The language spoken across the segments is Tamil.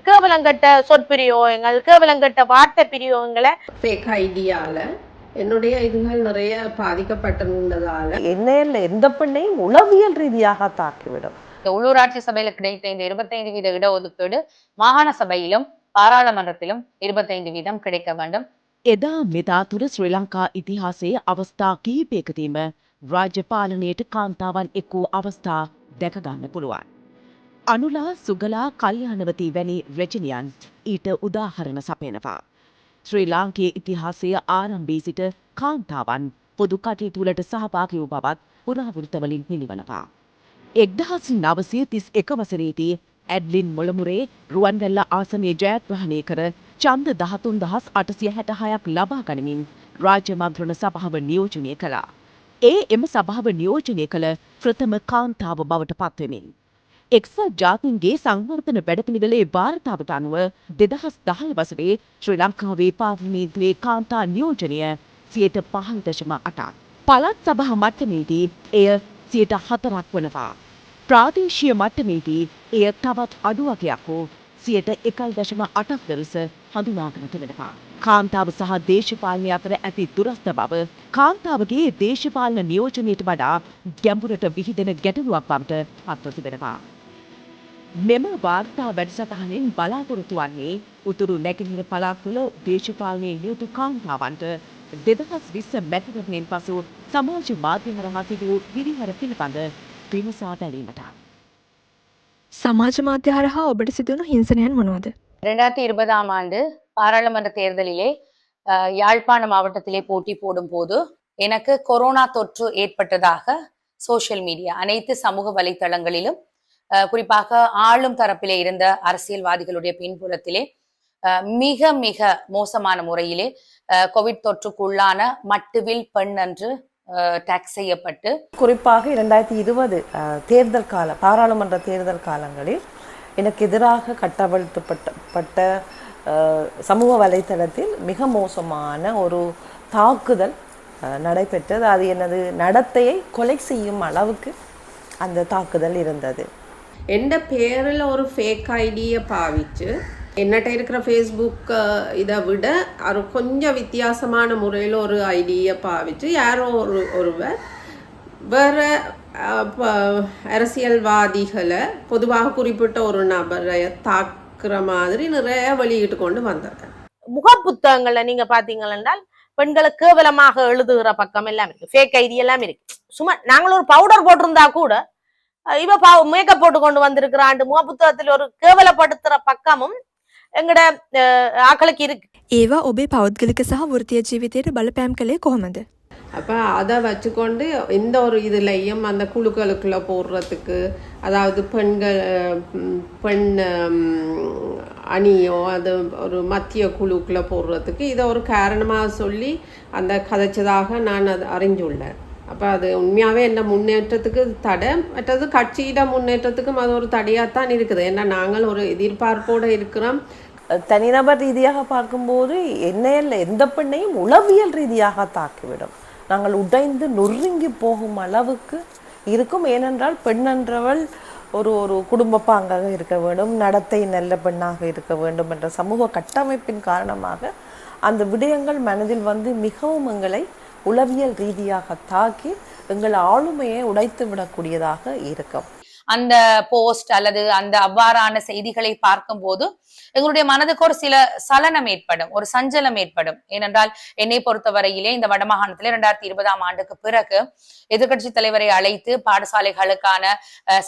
கேவலங்கட்ட சொற்பிரயோகங்கள், கேவலங்கட்ட வார்த்தை பிரயோகங்களை ஃபேக் ஐடியால என்னுடைய இதுகள் நிறைய பாதிக்கப்பட்டிருந்ததால என்ன எந்த பெண்ணையும் உளவியல் ரீதியாக தாக்கிவிடும். உள்ளூராட்சி சபையில கிடைத்த இந்த 25% இடஒதுக்கீடு மாகாண சபையிலும் பாராளுமன்றத்திலும் 25% கிடைக்க வேண்டும். එදා මෙදා තුර ශ්‍රී ලංකා ඉතිහාසයේ අවස්ථා කිහිපයකදීම රාජ්‍ය පාලනයට කාන්තාවන් එක් වූ අවස්ථා දැකගන්න පුළුවන්. අනුලා සුගලා කල්යාණවතී වැනි රචනයන් ඊට උදාහරණ සපයනවා. ශ්‍රී ලාංකීය ඉතිහාසයේ ආරම්භයේ සිට කාන්තාවන් පොදු කටයුතුවලට සහභාගී වූ බවත් පුරාවෘත්තවලින් පිළිවනවා. 1931 වසරේදී ඇඩ්ලින් මොළමුරේ රුවන්වැල්ල ආසනයේ ජයග්‍රහණය කර ඡන්ද 13,866ක් ලබා ගනිමින් රාජ්‍ය මන්ත්‍රණ සභාව නියෝජනය කළා. එම සභාව නියෝජනය කළ ප්‍රථම කාන්තාව බවට පත්වෙමින්. එක්සත් ජාතීන්ගේ සංවර්ධන වැඩපිළිවෙලේ වාර්තාවට අනුව 2010 වසරේ ශ්‍රී ලංකාවේ පාර්ලිමේන්තුවේ කාන්තා නියෝජනය 5.8%. පළාත් සභා මට්ටමේදී එය 4% වනවා. ප්‍රාදේශීය මට්ටමේදී එය තවත් අඩු වගයක් වූ 1.8% ලෙස හඳුනාගෙන තිබෙනවා. කාන්තාව සහ දේශපාලනය අතර ඇති දුරස්ත බව කාන්තාවගේ දේශපාලන නියෝජනයට වඩා ගැඹුරට විහිදෙන ගැටලුවක් බවට පත්ව තිබෙනවා. මෙම වාර්තා වැඩසටහනින් බලාපොරොත්තු වන්නේ උතුරු නැගෙනහිර පළාත් තුළ දේශපාලනයේ නියුතු කාන්තාවන්ට 2020 මැතිවරණයෙන් පසු සමාජ මාධ්‍ය හරහා සිදු වූ පිරිහර පිළිබඳ විමසා බැලීමට. සමාජ මාධ්‍ය හරහා ඔබට සිදුවන හිංසනයන් මොනවාද? 2020ஆம் ஆண்டு பாராளுமன்ற தேர்தலிலே யாழ்ப்பாண மாவட்டத்திலே போட்டி போடும் போது எனக்கு கொரோனா தொற்று ஏற்பட்டதாக சோசியல் மீடியா அனைத்து சமூக வலைத்தளங்களிலும் குறிப்பாக ஆளும் தரப்பிலே இருந்த அரசியல்வாதிகளுடைய பின்புலத்திலே மிக மிக மோசமான முறையிலே கோவிட் தொற்றுக்குள்ளான மட்டுவில் பெண் என்று டாக்ஸ் செய்யப்பட்டு குறிப்பாக 2020 தேர்தல் கால பாராளுமன்ற தேர்தல் காலங்களில் எனக்கு எதிராக கட்டவிழ்த்தப்பட்ட சமூக வலைத்தளத்தில் மிக மோசமான ஒரு தாக்குதல் நடைபெற்றது. அது எனது நடத்தையை கொலை செய்யும் அளவுக்கு அந்த தாக்குதல் இருந்தது. எந்த பேரில் ஒரு ஃபேக் ஐடியை பாவிச்சு என்னட்ட இருக்கிற ஃபேஸ்புக் இதை விட அது கொஞ்சம் வித்தியாசமான முறையில் ஒரு ஐடியை பாவிச்சு யாரோ ஒருவர் வேறு அரசியல்வாதிகளை பொதுவாக குறிப்பிட்ட ஒரு நபரை தாக்குற மாதிரி நிறைய வெளியிட்டு கொண்டு வந்தாங்க. முகப்புத்தகங்கள்ல நீங்க பாத்தீங்கன்னா பெண்களை கேவலமாக எழுதுகிற பக்கம் எல்லாம் இருக்கு, ஃபேக் ஐடி எல்லாம் இருக்கு. சும்மா நாங்களும் ஒரு பவுடர் போட்டிருந்தா கூட இவ மேக்கப் போட்டு கொண்டு வந்திருக்கிறான் முகப்புத்தகத்தில் ஒரு கேவலப்படுத்துற பக்கமும் எங்கட ஆக்களுக்கு இருக்கு. ඒවා ඔබේ පෞද්ගලික සහ වෘත්තීය ජීවිතයට බලපෑම් කළේ කොහොමද? அப்போ அதை வச்சுக்கொண்டு எந்த ஒரு இதுலையும் அந்த குழுக்களுக்குள்ளே போடுறதுக்கு, அதாவது பெண் அணியோ அது ஒரு மத்திய குழுக்குள்ளே போடுறதுக்கு இதை ஒரு காரணமாக சொல்லி அந்த கதைச்சதாக நான் அது அறிஞ்சுள்ளேன். அப்போ அது உண்மையாகவே என்ன முன்னேற்றத்துக்கு தடை, மற்றது கட்சியிட முன்னேற்றத்துக்கும் அது ஒரு தடையாகத்தான் இருக்குது. ஏன்னா நாங்கள் ஒரு எதிர்பார்ப்போடு இருக்கிறோம். தனிநபர் ரீதியாக பார்க்கும்போது என்ன எந்த பெண்ணையும் உளவியல் ரீதியாக தாக்கிவிடும். நாங்கள் உடைந்து நொறுங்கி போகும் அளவுக்கு இருக்கும். ஏனென்றால் பெண் என்றவள் ஒரு குடும்ப பாங்காக இருக்க வேண்டும், நடத்தை நல்ல பெண்ணாக இருக்க வேண்டும் என்ற சமூக கட்டமைப்பின் காரணமாக அந்த விடயங்கள் மனதில் வந்து மிகவும் எங்களை உளவியல் ரீதியாக தாக்கி எங்கள் ஆளுமையை உடைத்து விடக்கூடியதாக இருக்கும். அந்த போஸ்ட் அல்லது அந்த அவ்வாறான செய்திகளை பார்க்கும் போது எங்களுடைய மனதுக்கு ஒரு சில சலனம் ஏற்படும், ஒரு சஞ்சலம் ஏற்படும். ஏனென்றால் என்னை பொறுத்தவரையிலே இந்த வடமாகாணத்திலே 2020ஆம் ஆண்டுக்கு பிறகு எதிர்கட்சி தலைவரை அழைத்து பாடசாலைகளுக்கான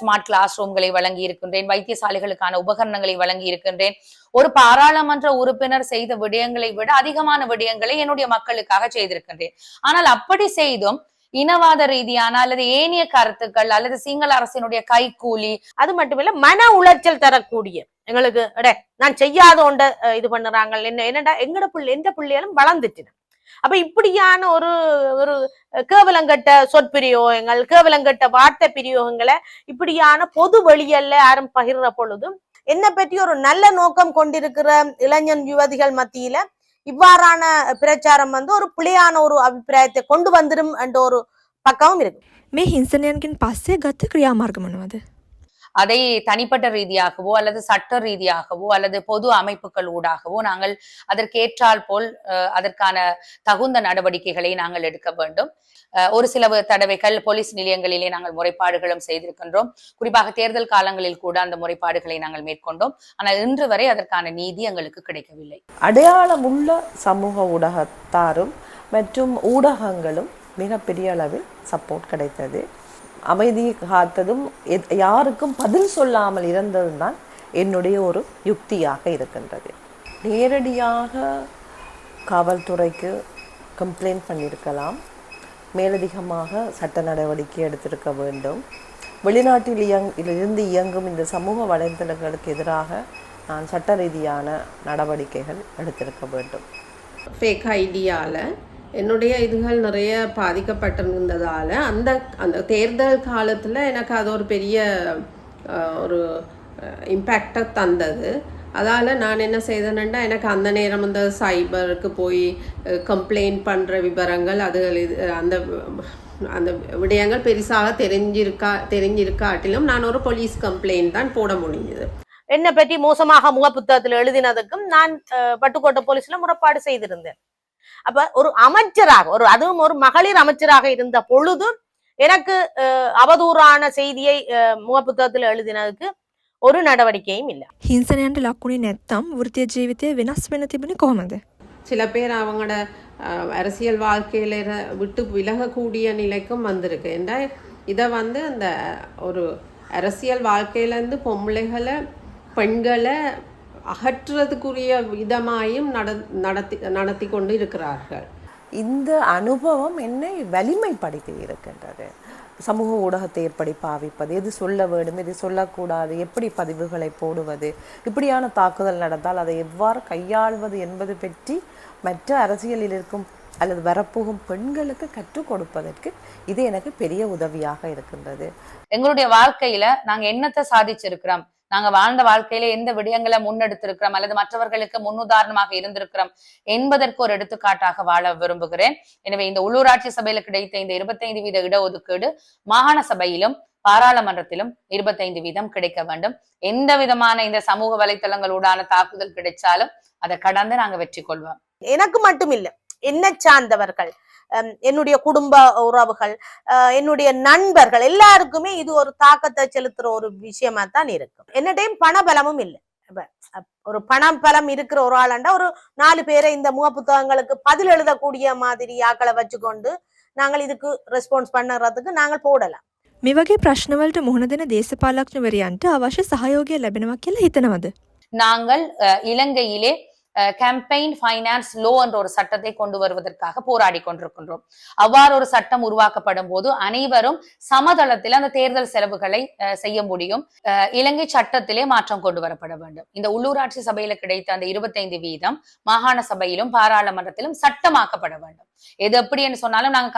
ஸ்மார்ட் கிளாஸ் ரூம்களை வழங்கி இருக்கின்றேன், வைத்தியசாலைகளுக்கான உபகரணங்களை வழங்கி இருக்கின்றேன். ஒரு பாராளுமன்ற உறுப்பினர் செய்த விடயங்களை விட அதிகமான விடயங்களை என்னுடைய மக்களுக்காக செய்திருக்கின்றேன். ஆனால் அப்படி செய்தும் இனவாத ரீதியான அல்லது ஏனைய கருத்துக்கள் அல்லது சிங்கள அரசினுடைய கைக்கூலி, அது மட்டுமில்ல மன உளைச்சல் தரக்கூடிய எங்களுக்கு நான் செய்யாத ஒண்ட இது பண்ணுறாங்க. என்னடா எங்கட எந்த பிள்ளைகளும் வளர்ந்துட்டு. அப்ப இப்படியான ஒரு கேவலங்கட்ட சொற்பிரயோகங்கள், கேவலங்கட்ட வார்த்தை பிரயோகங்களை இப்படியான பொது வெளியல்ல யாரும் பகிர்ற பொழுதும் என்ன பற்றி ஒரு நல்ல நோக்கம் கொண்டிருக்கிற இளைஞன் யுவதிகள் மத்தியில இவ்வாறான பிரச்சாரம் வந்து ஒரு பிழையான ஒரு அபிப்பிராயத்தை கொண்டு வந்துடும் என்ற ஒரு பக்கமும் இருக்கு. මේ හිංසනයන්ගෙන් පස්සේ ගත ක්‍රියාමාර්ග මොනවද? அதை தனிப்பட்ட ரீதியாகவோ அல்லது சட்ட ரீதியாகவோ அல்லது பொது அமைப்புகள் ஊடாகவோ நாங்கள் அதற்கேற்றால் போல் அதற்கான தகுந்த நடவடிக்கைகளை நாங்கள் எடுக்க வேண்டும். ஒரு சில தடவைகள் போலீஸ் நிலையங்களிலே நாங்கள் முறைப்பாடுகளும் செய்திருக்கின்றோம். குறிப்பாக தேர்தல் காலங்களில் கூட அந்த முறைப்பாடுகளை நாங்கள் மேற்கொண்டோம். ஆனால் இன்று வரை அதற்கான நீதி எங்களுக்கு கிடைக்கவில்லை. அடையாளமுள்ள சமூக ஊடகத்தாரும் மற்றும் ஊடகங்களும் மிகப்பெரிய அளவில் சப்போர்ட் கிடைத்தது. அமைதி காத்ததும் யாருக்கும் பதில் சொல்லாமல் இருந்ததும் தான் என்னுடைய ஒரு யுக்தியாக இருக்கின்றது. நேரடியாக காவல்துறைக்கு கம்ப்ளைண்ட் பண்ணியிருக்கலாம், மேலதிகமாக சட்ட நடவடிக்கை எடுத்திருக்க வேண்டும். வெளிநாட்டில் இருந்து இயங்கும் இந்த சமூக வலைத்தளங்களுக்கு எதிராக நான் சட்ட ரீதியான நடவடிக்கைகள் எடுத்திருக்க வேண்டும். ஃபேக் ஐடியாவில் என்னுடைய இதுகள் நிறைய பாதிக்கப்பட்டிருந்ததால் அந்த அந்த தேர்தல் காலத்தில் எனக்கு அது ஒரு பெரிய ஒரு இம்பேக்டை தந்தது. அதால் நான் என்ன செய்தேன்னா, எனக்கு அந்த நேரம் அந்த சைபருக்கு போய் கம்ப்ளைண்ட் பண்ணுற விவரங்கள் அதுகள் அந்த அந்த விடயங்கள் பெருசாக தெரிஞ்சிருக்காட்டிலும் நான் ஒரு போலீஸ் கம்ப்ளைண்ட் தான் போட முடிஞ்சது. என்னை பற்றி மோசமாக முகப்புத்தகத்தில் எழுதினதுக்கும் நான் பட்டுக்கோட்டை போலீஸ்ல முறைப்பாடு செய்திருந்தேன். அப்ப ஒரு அமைச்சராக அதுவும் ஒரு மகளிர் அமைச்சராக இருந்த பொழுது எனக்கு அவதூறான செய்தியை முகப்புத்தகத்தில் எழுதினதுக்கு ஒரு நடவடிக்கையும் இல்லை. හිංසනයන්ට ලක්ුණේ නැත්තම් වෘත්තීය ජීවිතය වෙනස් වෙන්න තිබුණේ කොහොමද? சில பேர் அவங்களோட அரசியல் வாழ்க்கையில விட்டு விலகக்கூடிய நிலைக்கும் வந்திருக்கு. ஏன்னா இதை அந்த ஒரு அரசியல் வாழ்க்கையிலேருந்து பொம்பளைகளை பெண்களை அகற்றுறதுக்குரிய விதமாயும் நடத்தி கொண்டு இருக்கிறார்கள். இந்த அனுபவம் என்னை வலிமைப்படுத்தி இருக்கின்றது. சமூக ஊடகத்தை எப்படி பாவிப்பது, எது சொல்ல வேண்டும், எது சொல்லக்கூடாது, எப்படி பதிவுகளை போடுவது, இப்படியான தாக்குதல் நடந்தால் அதை எவ்வாறு கையாள்வது என்பது பற்றி மற்ற அரசியலில் இருக்கும் அல்லது வரப்போகும் பெண்களுக்கு கற்றுக் கொடுப்பதற்கு இது எனக்கு பெரிய உதவியாக இருக்கின்றது. எங்களுடைய வாழ்க்கையில நாங்க என்னத்தை சாதிச்சிருக்கிறோம், நாங்க வாழ்ந்த வாழ்க்கையில எந்த விடயங்களை முன்னெடுத்திருக்கிறோம் அல்லது மற்றவர்களுக்கு முன்னுதாரணமாக இருந்திருக்கிறோம் என்பதற்கு ஒரு எடுத்துக்காட்டாக வாழ விரும்புகிறேன். எனவே இந்த உள்ளூராட்சி சபையில கிடைத்த இந்த 25% இடஒதுக்கீடு மாகாண சபையிலும் பாராளுமன்றத்திலும் 25% கிடைக்க வேண்டும். எந்த விதமான இந்த சமூக வலைத்தளங்களூடான தாக்குதல் கிடைச்சாலும் அதை கடந்து நாங்க வெற்றி கொள்வோம். எனக்கு மட்டும் இல்லை, என்ன சார்ந்தவர்கள், என்னுடைய குடும்ப உறவுகள், என்னுடைய நண்பர்கள் எல்லாருக்குமே இது ஒரு தாக்கத்தை செலுத்துற ஒரு விஷயமா தான் இருக்கும். என்னடையும் பணபலமும் இல்லை. ஒரு பணபலம் இருக்கிற ஒரு ஆளாண்டா ஒரு 4 பேரை இந்த முகப்புத்தகங்களுக்கு பதில் எழுதக்கூடிய மாதிரி ஆக்களை வச்சுக்கொண்டு நாங்கள் இதுக்கு ரெஸ்பான்ஸ் பண்ணுறதுக்கு நாங்கள் போடலாம். මේ වගේ ප්‍රශ්නවලට මුහුණ දෙන දේශපාලඥවරයන්ට අවශ්‍ය සහයෝගය ලැබෙනවා කියලා හිතනවද? நாங்கள் இலங்கையிலே கேம்பெயின் ஃபைனான்ஸ் லோ என்ற ஒரு சட்டத்தை கொண்டு வருவதற்காக போராடி கொண்டிருக்கின்றோம். அவ்வாறு ஒரு சட்டம் உருவாக்கப்படும் போது அனைவரும் சமதளத்தில் அந்த தேர்தல் செலவுகளை செய்ய முடியும். இலங்கை சட்டத்திலே மாற்றம் கொண்டு வரப்பட வேண்டும். இந்த உள்ளூராட்சி சபையில கிடைத்த அந்த 25% மாகாண சபையிலும் பாராளுமன்றத்திலும் சட்டமாக்கப்பட வேண்டும். எது எப்படி என்று சொன்னாலும் நாங்க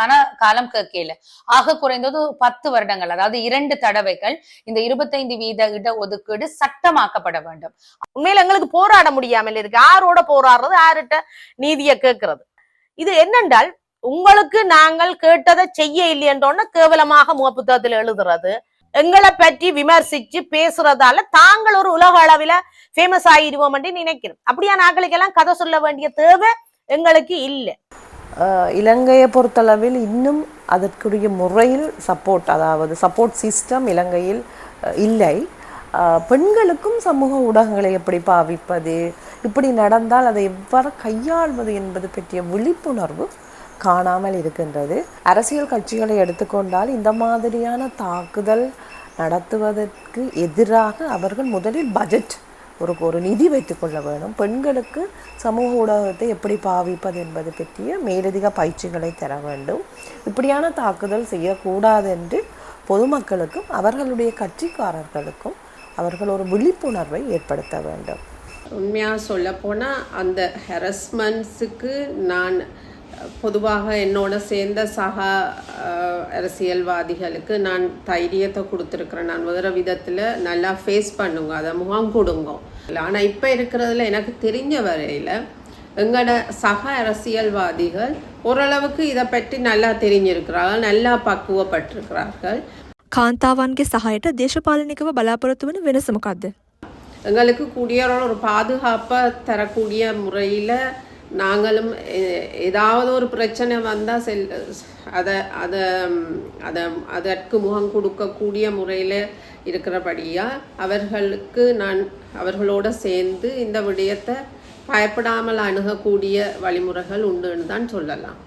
காலம் கேட்கல. ஆக குறைந்தது 10 வருடங்கள், அதாவது 2 தடவைகள் இந்த 25% இடஒதுக்கீடு சட்டமாக்கப்பட வேண்டும். உண்மையில எங்களுக்கு போராட முடியாமல் இருக்கு. யாரோட போராடுறது, யார்கிட்ட நீதியை கேட்கறது? இது என்னென்றால் உங்களுக்கு நாங்கள் கேட்டதை செய்ய இல்லையன்றோன்னு கேவலமாக முகப்புத்தகத்தில் எழுதுறது, எங்களை பற்றி விமர்சிச்சு பேசுறதால தாங்கள் ஒரு உலக அளவில ஃபேமஸ் ஆகிடுவோம் என்று நினைக்கிறோம். அப்படியான ஆக்களுக்கெல்லாம் கதை சொல்ல வேண்டிய தேவை எங்களுக்கு இல்லை. இலங்கையை பொறுத்தளவில் இன்னும் அதற்குரிய முறையில் அதாவது சப்போர்ட் சிஸ்டம் இலங்கையில் இல்லை. பெண்களுக்கும் சமூக ஊடகங்களை எப்படி பாவிப்பது, இப்படி நடந்தால் அதை எவ்வாறு கையாள்வது என்பது பற்றிய விழிப்புணர்வு காணாமல் இருக்கின்றது. அரசியல் கட்சிகளை எடுத்துக்கொண்டால் இந்த மாதிரியான தாக்குதல் நடத்துவதற்கு எதிராக அவர்கள் முதலில் பட்ஜெட் ஒரு நிதி வைத்துக்கொள்ள வேண்டும். பெண்களுக்கு சமூக ஊடகத்தை எப்படி பாவிப்பது என்பது பற்றிய மேலதிக பயிற்சிகளை தர வேண்டும். இப்படியான தாக்குதல் செய்யக்கூடாது என்று பொதுமக்களுக்கும் அவர்களுடைய கட்சிக்காரர்களுக்கும் அவர்கள் ஒரு விழிப்புணர்வை ஏற்படுத்த வேண்டும். உண்மையாக சொல்லப்போனால் அந்த ஹெரஸ்மெண்ட்ஸுக்கு நான் பொதுவாக என்னோட சேர்ந்த சக அரசியல்வாதிகளுக்கு நான் தைரியத்தை கொடுத்துருக்குறேன். நான் வேறு விதத்தில் நல்லா ஃபேஸ் பண்ணுங்க, அதை முகம் கொடுங்க. ஆனால் இப்போ இருக்கிறதுல எனக்கு தெரிஞ்ச வரையில் எங்களோட சக அரசியல்வாதிகள் ஓரளவுக்கு இதை பற்றி நல்லா தெரிஞ்சிருக்கிறார்கள், நல்லா பக்குவப்பட்டிருக்கிறார்கள். කාන්තාවන්ගේ සහයට දේශපාලනිකව බලාපොරොත්තු වන වෙනස මොකක්ද? எங்களுக்கு குடியேற ஒரு பாதுகாப்பை தரக்கூடிய முறையில் நாங்களும் ஏதாவது ஒரு பிரச்சனை வந்தால் அதை அதை அதை அதற்கு முகம் கொடுக்கக்கூடிய முறையில் இருக்கிறபடியாக அவர்களோட சேர்ந்து இந்த விடயத்தை பயப்படாமல் அணுகக்கூடிய வழிமுறைகள் உண்டுன்னு தான் சொல்லலாம்.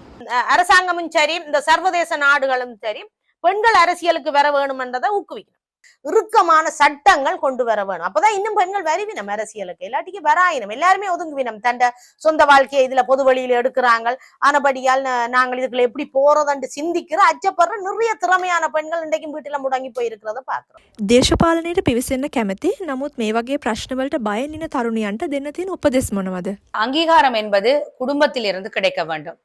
அரசாங்கமும் சரி இந்த சர்வதேச நாடுகளும் சரி பெண்கள் அரசியலுக்கு வர வேணும்ன்றதை ஊக்குவிக்கணும். இறுக்கமான சட்டங்கள் கொண்டு வர வேணும். அப்பதான் இன்னும் பெண்கள் வருவினம் அரசியலுக்கு. எல்லாட்டிக்கும் வராயினம். எல்லாருமே ஒதுங்குவினம். தண்ட சொந்த வாழ்க்கையை இதுல பொது வழியில எடுக்கிறாங்க. ஆனபடியால் நாங்கள் இதுக்குள்ள எப்படி போறதுன்னு சிந்திக்கிற அச்சப்படுற நிறைய திறமையான பெண்கள் இன்றைக்கும் வீட்டுல முடங்கி போயிருக்கிறத பாக்குறோம். දේශපාලනයට පිවිසෙන්න කැමති නමුත් මේ වගේ ප්‍රශ්නවලට බය නින තරුණියන්ට දෙන්න තියෙන උපදෙස් මොනවද? அங்கீகாரம் என்பது குடும்பத்திலிருந்து கிடைக்க வேண்டும்.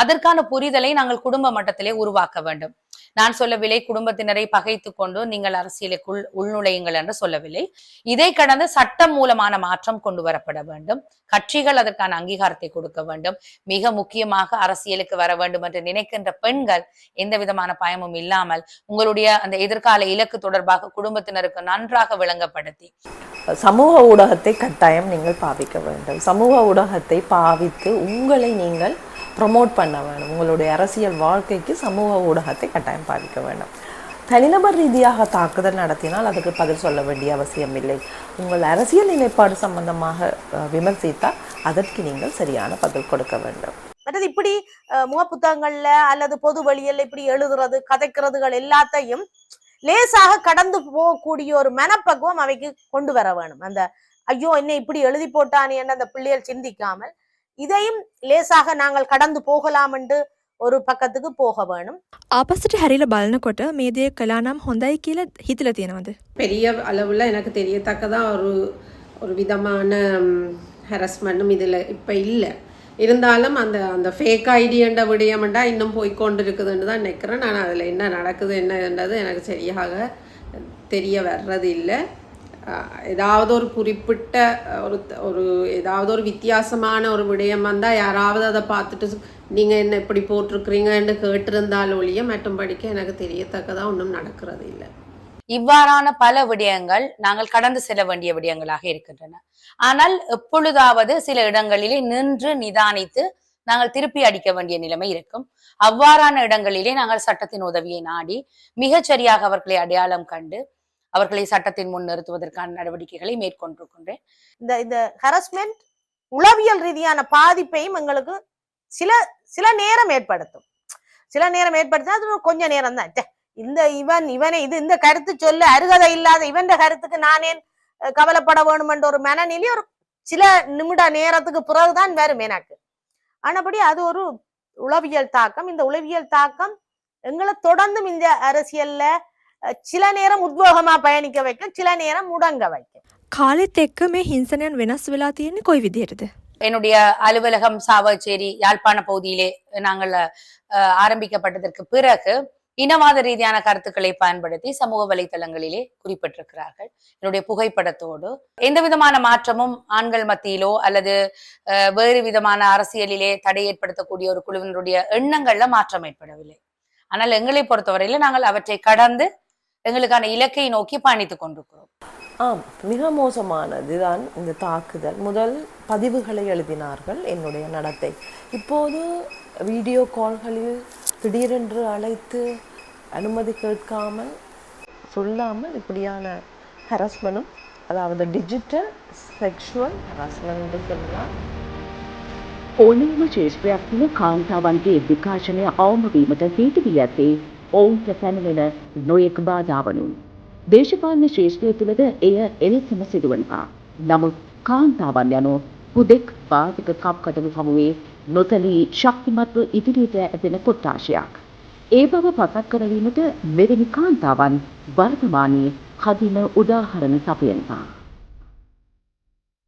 அதற்கான புரிதலை நாங்கள் குடும்ப மட்டத்திலே உருவாக்க வேண்டும். நான் சொல்லவில்லை குடும்பத்தினரை பகைத்து கொண்டு நீங்கள் அரசியலுக்குள் உள்நுழையுங்கள் என்று சொல்லவில்லை. இதை கடந்து சட்டம் மூலமான மாற்றம் கொண்டு வரப்பட வேண்டும். கட்சிகள் அதற்கான அங்கீகாரத்தை கொடுக்க வேண்டும். மிக முக்கியமாக அரசியலுக்கு வர வேண்டும் என்று நினைக்கின்ற பெண்கள் எந்த விதமான பயமும் இல்லாமல் உங்களுடைய அந்த எதிர்கால இலக்கு தொடர்பாக குடும்பத்தினருக்கு நன்றாக விளங்கப்படுத்தி சமூக ஊடகத்தை கட்டாயம் நீங்கள் பாவிக்க வேண்டும். சமூக ஊடகத்தை பாவித்து உங்களை நீங்கள் ப்ரமோட் பண்ண வேணும். உங்களுடைய அரசியல் வாழ்க்கைக்கு சமூக ஊடகத்தை கட்டாயம் பாதிக்க வேண்டும். தனிநபர் ரீதியாக தாக்குதல் நடத்தினால் அதுக்கு பதில் சொல்ல வேண்டிய அவசியம் இல்லை. உங்கள் அரசியல் நிலைப்பாடு சம்பந்தமாக விமர்சித்தால் அதற்கு நீங்கள் சரியான பதில் கொடுக்க வேண்டும். மற்றது இப்படி முகப்புத்தகங்கள்ல அல்லது பொது வழியில் இப்படி எழுதுறது கதைக்கிறதுகள் எல்லாத்தையும் லேசாக கடந்து போகக்கூடிய ஒரு மனப்பக்குவம் அவைக்கு கொண்டு வர வேணும். அந்த ஐயோ என்ன இப்படி எழுதி போட்டானே என்று அந்த பிள்ளைகள் சிந்திக்காமல் இதையும் லேசாக நாங்கள் கடந்து போகலாம் என்று ஒரு பக்கத்துக்கு போக வேணும். ආපස්සට හැරිලා බලනකොට මේ දේ කළා නම් හොඳයි කියලා හිතලා තියෙනවද? பெரிய அளவில் எனக்கு தெரியத்தக்கதான் ஒரு விதமான ஹரஸ்மெண்ட்டும் இதில் இப்போ இல்லை. இருந்தாலும் அந்த ஃபேக் ஐடியன்ற விடயம்ண்டா இன்னும் போய்கொண்டு இருக்குதுன்னு தான் நினைக்கிறேன். நான் அதில் என்ன நடக்குது என்னன்றது எனக்கு சரியாக தெரிய வர்றது இல்லை. ஏதாவது ஒரு குறிப்பிட்ட ஏதாவது ஒரு வித்தியாசமான ஒரு விடயம் வந்தால் யாராவது அதை பார்த்துட்டு நீங்கள் என்ன இப்படி போட்டிருக்கிறீங்கன்னு கேட்டிருந்தால் ஒழிய மற்றும்படிக்க எனக்கு தெரியத்தக்கதான் ஒன்றும் நடக்கிறது இல்லை. இவ்வாறான பல விடயங்கள் நாங்கள் கடந்து செல்ல வேண்டிய விடயங்களாக இருக்கின்றன. ஆனால் எப்பொழுதாவது சில இடங்களிலே நின்று நிதானித்து நாங்கள் திருப்பி அடிக்க வேண்டிய நிலைமை இருக்கும். அவ்வாறான இடங்களிலே நாங்கள் சட்டத்தின் உதவியை நாடி மிகச்சரியாக அவர்களை அடையாளம் கண்டு அவர்களை சட்டத்தின் முன் நிறுத்துவதற்கான நடவடிக்கைகளை மேற்கொண்டிருக்கின்றேன். இந்த ஹரஸ்மெண்ட் உளவியல் ரீதியான பாதிப்பையும் எங்களுக்கு சில நேரம் ஏற்படுத்தும். அது கொஞ்ச நேரம் தான். இந்த கருத்து சொல்ல அருகதை இல்லாத இவன் கருத்துக்கு நானே கவலைப்பட வேணும் என்ற ஒரு மனநிலை ஒரு சில நிமிட நேரத்துக்கு பிறகுதான் வரும் எனக்கு. ஆனபடி அது ஒரு உளவியல் தாக்கம். இந்த உளவியல் தாக்கம் எங்களை தொடர்ந்தும் இந்த அரசியல்ல சில நேரம் உத்வேகமா பயணிக்க வைக்கும், சில நேரம் முடங்க வைக்கும். කාලෙත් එක්ක මේ හිංසනයන් වෙනස් වෙලා තියෙන්නේ කොයි විදිහටද? என்னுடைய அலுவலகம் சாவச்சேரி யாழ்ப்பாண பகுதியிலே நாங்கள் ஆரம்பிக்கப்பட்டதற்கு பிறகு இனவாத ரீதியான கருத்துக்களை பயன்படுத்தி சமூக வலைத்தளங்களிலே குறிப்பிட்டிருக்கிறார்கள். என்னுடைய புகைப்படத்தோடு எந்த விதமான மாற்றமும் ஆண்கள் மத்தியிலோ அல்லது வேறு விதமான அரசியலிலே தடை ஏற்படுத்தக்கூடிய ஒரு குழுவினருடைய எண்ணங்கள்ல மாற்றம் ஏற்படவில்லை. ஆனால் எங்களை பொறுத்தவரையில நாங்கள் அவற்றை கடந்து எங்களுக்கான இலக்கை நோக்கி பயணித்துக் கொண்டிருக்கிறோம். மிக மோசமானதுதான் இந்த தாக்குதல். முதல் பதிவுகளை எழுதினார்கள் என்னுடைய நடத்தை. இப்போது வீடியோ கால்களில் திடீரென்று அழைத்து அனுமதி கேட்காமல் சொல்லாமல் இப்படியான ஹராஸ்மெண்ட்டும், அதாவது டிஜிட்டல் செக்ஷுவல் ஹராஸ்மெண்ட் என்று சொல்லலாம். ඕනෑම ශේෂ්ත්‍රයක් තුළ කාන්තාවන්ගේ විකාශනය අවම වීමට හේතු වී ඇත්තේ ඔවුන්ට පැමිණෙන නොයෙක් බාධාවනුයි. දේශපාලන ශේෂ්ත්‍රය තුළද එය එලෙසම සිදුවනවා. නමුත් කාන්තාවන් යනු හුදෙක් බාධක කප්කටළු හමුවේ නොතැලී ශක්තිමත්ව ඉදිරියට ඇදෙන කොට්ටාශයක්. ඒ බව පසක් කරවීමට මෙවැනි කාන්තාවන් වර්තමානයේ කදිම උදාහරණ සපයනවා.